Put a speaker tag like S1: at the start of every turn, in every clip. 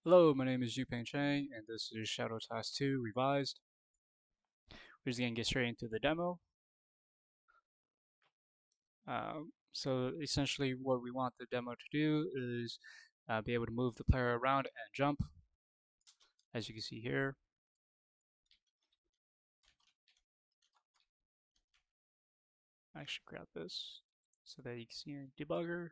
S1: Hello, my name is Yupeng Chang, and this is Shadow Task 2 Revised. We're just going to get straight into the demo. So essentially what we want the demo to do is be able to move the player around and jump, as you can see here. Actually grab this so that you can see in debugger.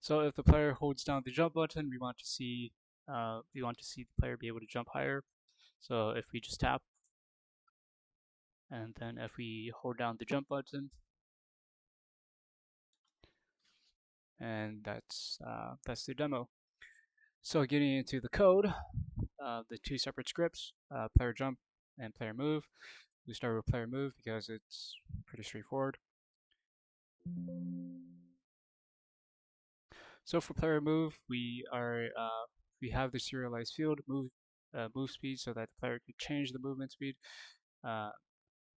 S1: So if the player holds down the jump button, we want to see the player be able to jump higher. So if we just tap, and then if we hold down the jump button, and that's the demo. So getting into the code, the two separate scripts, player jump and player move. We start with player move because it's pretty straightforward. So for player move, we have the serialized field move speed so that the player could change the movement speed. Uh,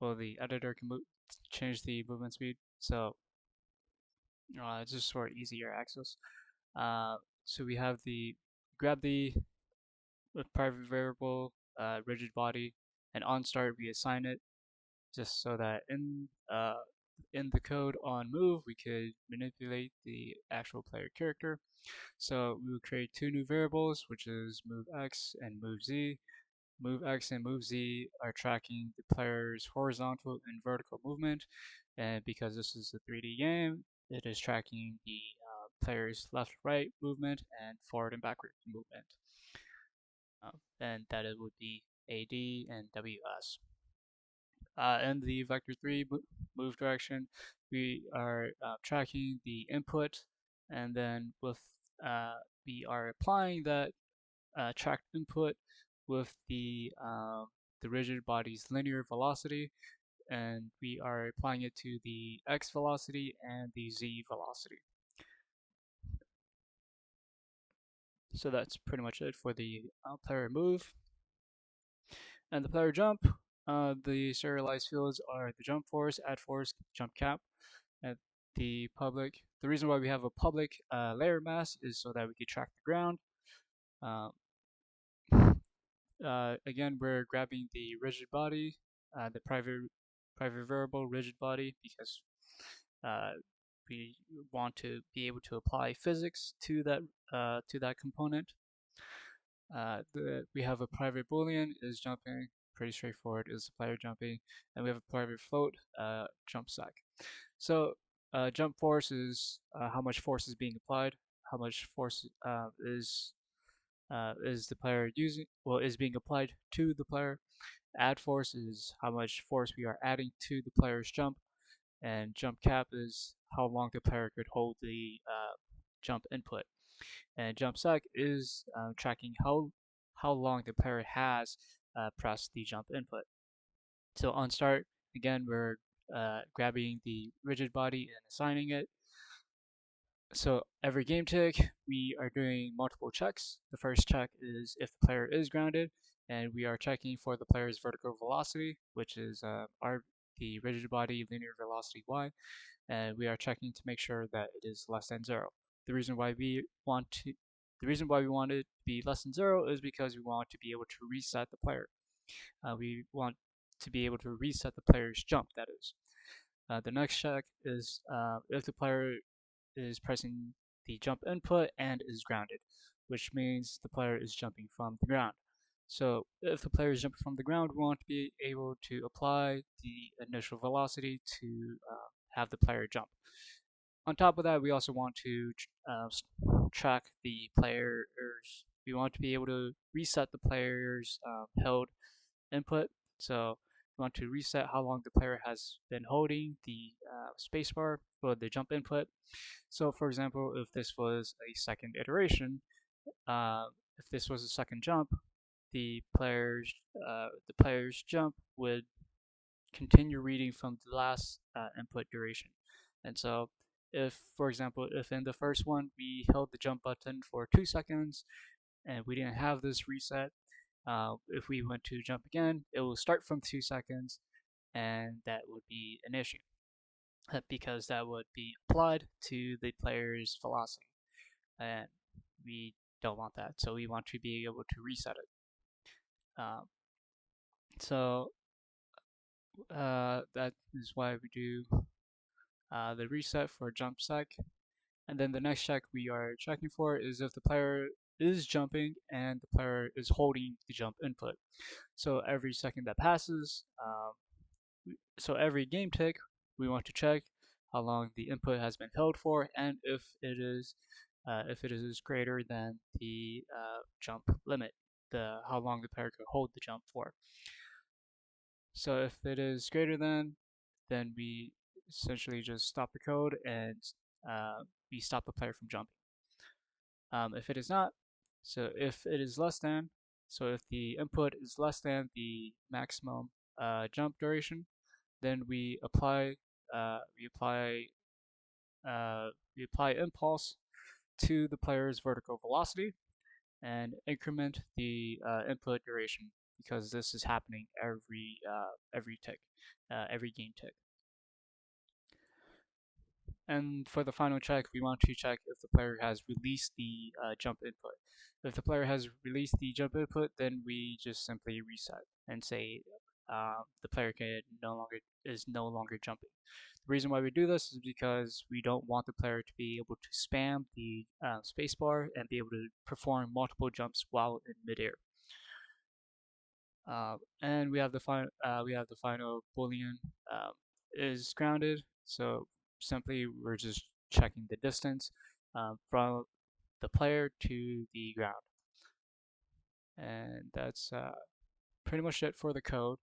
S1: the editor can change the movement speed. So it's just for easier access. So we have the grab the private variable rigid body, and on start we assign it just so that in the code on move we could manipulate the actual player character. So we will create two new variables, which is move x and move z. Move x and move z are tracking the player's horizontal and vertical movement, and because this is a 3D game, it is tracking the player's left-right movement and forward and backward movement, and that it would be AD and WS. In the vector3 move direction, we are tracking the input, and then uh, we are applying that tracked input with the rigid body's linear velocity, and we are applying it to the x velocity and the z velocity. So that's pretty much it for the player move. And the player jump, the serialized fields are the jump force, add force, jump cap. And the reason why we have a public layer mask is so that we can track the ground. Um, again, we're grabbing the rigid body, the private variable rigid body, because uh, we want to be able to apply physics to that component. We have a private boolean is jumping, pretty straightforward, is the player jumping, and we have a private float jump sack. So jump force is how much force is being applied, how much force is the player using, well, is being applied to the player. Add force is how much force we are adding to the player's jump, and jump cap is how long the player could hold the jump input. And jump sec is tracking how long the player has pressed the jump input. So on start, again, we're grabbing the rigid body and assigning it. So every game tick, we are doing multiple checks. The first check is if the player is grounded, and we are checking for the player's vertical velocity, which is the rigid body linear velocity y, and we are checking to make sure that it is less than 0. The reason why we want to the reason why we want it to be less than 0 is because we want to be able to reset the player. We want to be able to reset the player's jump, that is. The next check is if the player is pressing the jump input and is grounded, which means the player is jumping from the ground. So if the player is jumping from the ground, we want to be able to apply the initial velocity to have the player jump. On top of that, we also want to track the players. We want to be able to reset the player's held input. So we want to reset how long the player has been holding the spacebar for the jump input. So for example, if this was a second iteration, if this was a second jump, the player's jump would continue reading from the last input duration. And so if, for example, if in the first one we held the jump button for 2 seconds and we didn't have this reset, if we went to jump again, it will start from 2 seconds, and that would be an issue because that would be applied to the player's velocity. and we don't want that. So we want to be able to reset it. Um, so that is why we do the reset for jump sec. And then the next check we are checking for is if the player is jumping and the player is holding the jump input. So every second that passes, so every game tick, we want to check how long the input has been held for, and if it is greater than the jump limit, the how long the player could hold the jump for. So if it is greater than, then we essentially just stop the code and we stop the player from jumping. If it is not, so if it is less than, so if the input is less than the maximum jump duration, then uh, we apply we apply impulse to the player's vertical velocity and increment the input duration because this is happening every tick, every game tick. And for the final check, we want to check if the player has released the jump input. If the player has released the jump input, then we just simply reset and say the player is no longer jumping. The reason why we do this is because we don't want the player to be able to spam the spacebar and be able to perform multiple jumps while in midair. And we have the final boolean is grounded. So simply we're just checking the distance from the player to the ground, and that's pretty much it for the code.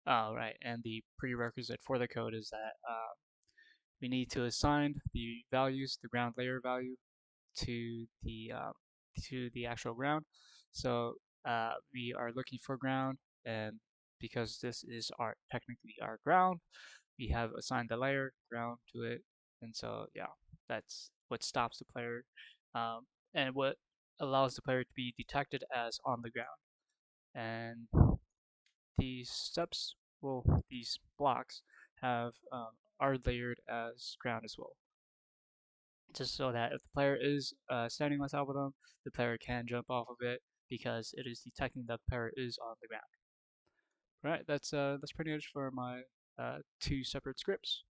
S1: Right, and the prerequisite for the code is that we need to assign the values, the ground layer value, to the actual ground. So we are looking for ground, and because this is technically our ground, we have assigned the layer ground to it, and so yeah, that's what stops the player, and what allows the player to be detected as on the ground. And these steps, well, these blocks have are layered as ground as well, just so that if the player is standing on top of them, the player can jump off of it because it is detecting that the player is on the ground. Right, that's pretty much for my two separate scripts.